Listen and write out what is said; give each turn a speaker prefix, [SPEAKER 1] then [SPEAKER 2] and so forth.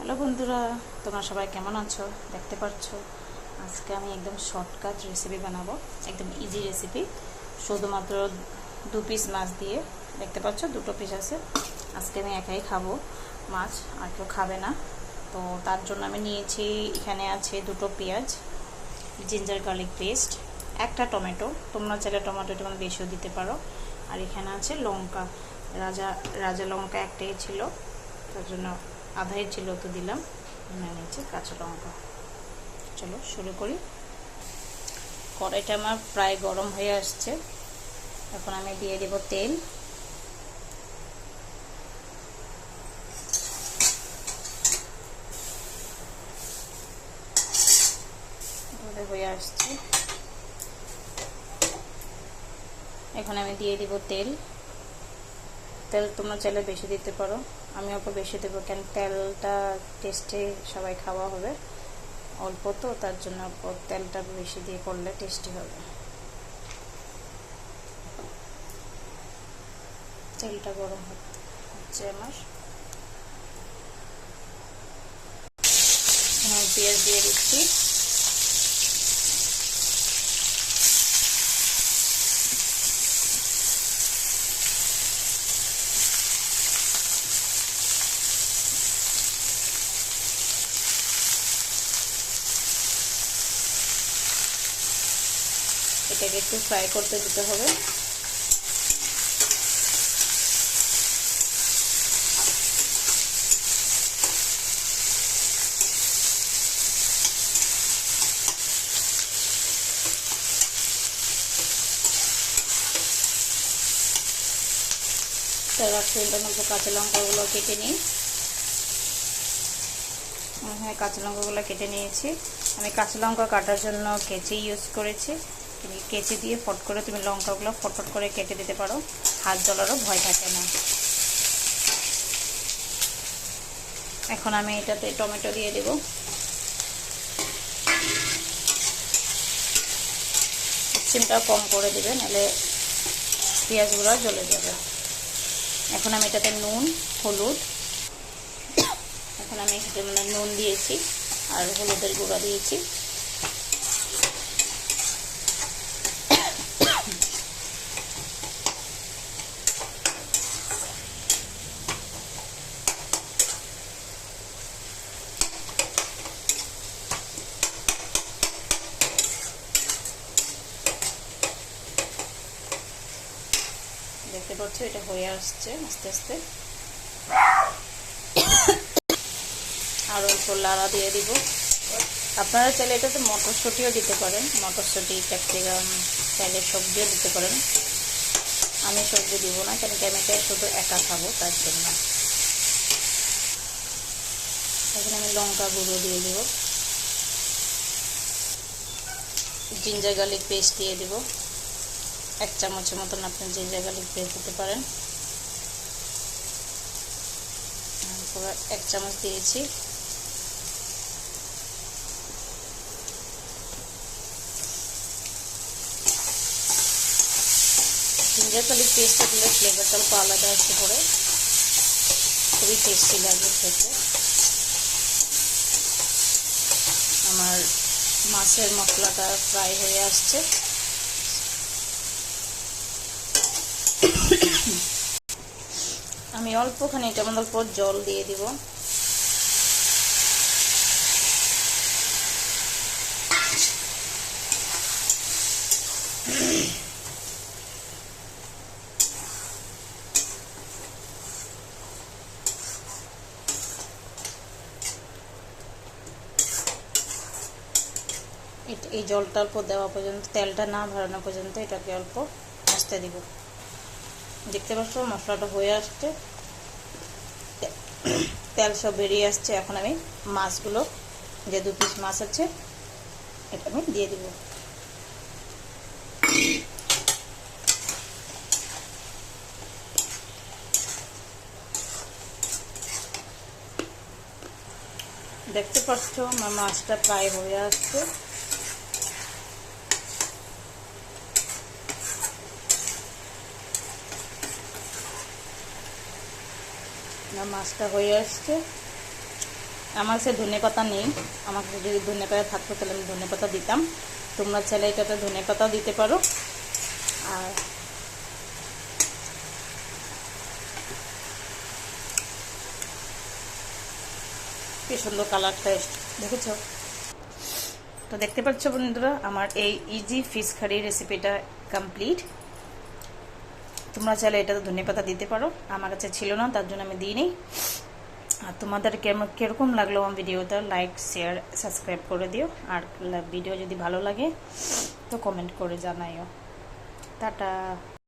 [SPEAKER 1] Hello বন্ধুরা, তোমরা সবাই কেমন আছো? দেখতে পাচ্ছ আজকে আমি একদম শর্টকাট রেসিপি বানাবো, একদম ইজি রেসিপি। শুধুমাত্র 2 পিস মাছ দিয়ে, দেখতে পাচ্ছ 2টো পিস আছে। আজকে আমি একাই খাবো মাছ, আর কেউ খাবে না। তো তার জন্য আমি নিয়েছি, এখানে আছে 2টো পেঁয়াজ, জিঞ্জার গার্লিক পেস্ট, একটা টমেটো, তোমরা চাইলে টমেটোটা মানে বেশিও দিতে পারো। আর এখানে আছে লঙ্কা, রাজা রাজা লঙ্কা একটাই ছিল, তার জন্য আধাই ছিল তো দিলাম। নিচে কাঁচা লঙ্কা। চলো শুরু করি। কড়াইটা আমার প্রায় গরম হয়ে আসছে, এখন আমি দিয়ে দেব তেল। হয়ে আসছে, এখন আমি দিয়ে দিব তেল। তেল তোমরা চাইলে বেশি দিতে পারো, আমি অল্প বেশি দেবো, কেন তেলটা টেস্টে সবাই খাওয়া হবে। অল্প তো, তার জন্য তেলটা বেশি দিয়ে করলে টেস্টি হবে। তেলটা গরম হচ্ছে আমার, পেঁয়াজ দিয়ে দিচ্ছি। এটাকে একটু ফ্রাই করতে দিতে হবে। রাখতে মধ্যে কাঁচা লঙ্কাগুলো কেটে নিই। হ্যাঁ, কাঁচা লঙ্কাগুলো কেটে নিয়েছি। আমি কাঁচা লঙ্কা কাটার জন্য কেচি ইউজ করেছি। তুমি কেচি দিয়ে ফট করে তুমি লঙ্কাগুলো ফটফট করে কেটে দিতে পারো, হাত জ্বলারও ভয় থাকে না। এখন আমি এটাতে টমেটো দিয়ে দেব। সিমটা কম করে দেবে, নাহলে পেঁয়াজগুলো জ্বলে যাবে। এখন আমি এটাতে নুন, হলুদ, এখন আমি এটাতে নুন দিয়েছি আর হলুদের গুঁড়া দিয়েছি। দেখতে পাচ্ছ এটা হয়ে আসছে আস্তে আস্তে। আর অল্প লাড়া দিয়ে দিব। আপনারা চাইলে এটাতে মটরশুঁটিও দিতে পারেন, মটরশুঁটি, ক্যাপসিকাম, চাইলে সবজিও দিতে পারেন। আমি সবজি দিব না, কেন কি আমি এটা শুধু একা খাবো, তার জন্য। এখন আমি লঙ্কা গুঁড়ো দিয়ে দিব, জিঞ্জার গার্লিক পেস্ট দিয়ে দিব। 1 চামচের মতন আপনি জিঞ্জার গার্লিক পেস্ট দিতে পারেন। 1 চামচ দিয়েছি। জিঞ্জার গার্লিক পেস্টটা দিলে ফ্লেভারটা অল্প আলাদা আসতে পড়ে, খুবই টেস্টি লাগবে খেতে। আমার মাছের মশলাটা ফ্রাই হয়ে আসছে। আমি অল্পখানি এটা অল্প জল দিয়ে দিব। এই জলটা অল্প দেওয়া পর্যন্ত, তেলটা না ভরানো পর্যন্ত এটাকে অল্প ভাজতে দিব। দেখতে পাচ্ছ মশলাটা হয়ে আসছে, তেল সব বেরিয়ে আসছে। এখন আমি মাছগুলো, যে 2 পিস মাছ আছে, এটা আমি দিয়ে দিব। দেখতে পাচ্ছ আমার মাছটা প্রায় হয়ে আসছে। মাছটা হয়ে আসছে। আমার কাছে ধনেপাতা নেই, আমার কাছে যদি ধনেপাতা থাকতো তাহলে আমি ধনেপাতা দিতাম। তোমরা চাইলে এটাতে ধনেপাতাও দিতে পারো। আর কি সুন্দর কালারটা দেখেছ? তো দেখতে পাচ্ছ বন্ধুরা, আমার এই ইজি ফিশ কারি রেসিপিটা কমপ্লিট। তোমরা চাইলে এটাতে ধনেপাতা দিতে পারো, আমার কাছে ছিল না তার জন্য আমি দিইনি। আর তোমাদের কিরকম লাগলো আমার ভিডিওটা, লাইক শেয়ার সাবস্ক্রাইব করে দিও। আর ভিডিও যদি ভালো লাগে তো কমেন্ট করে জানাইও। টাটা।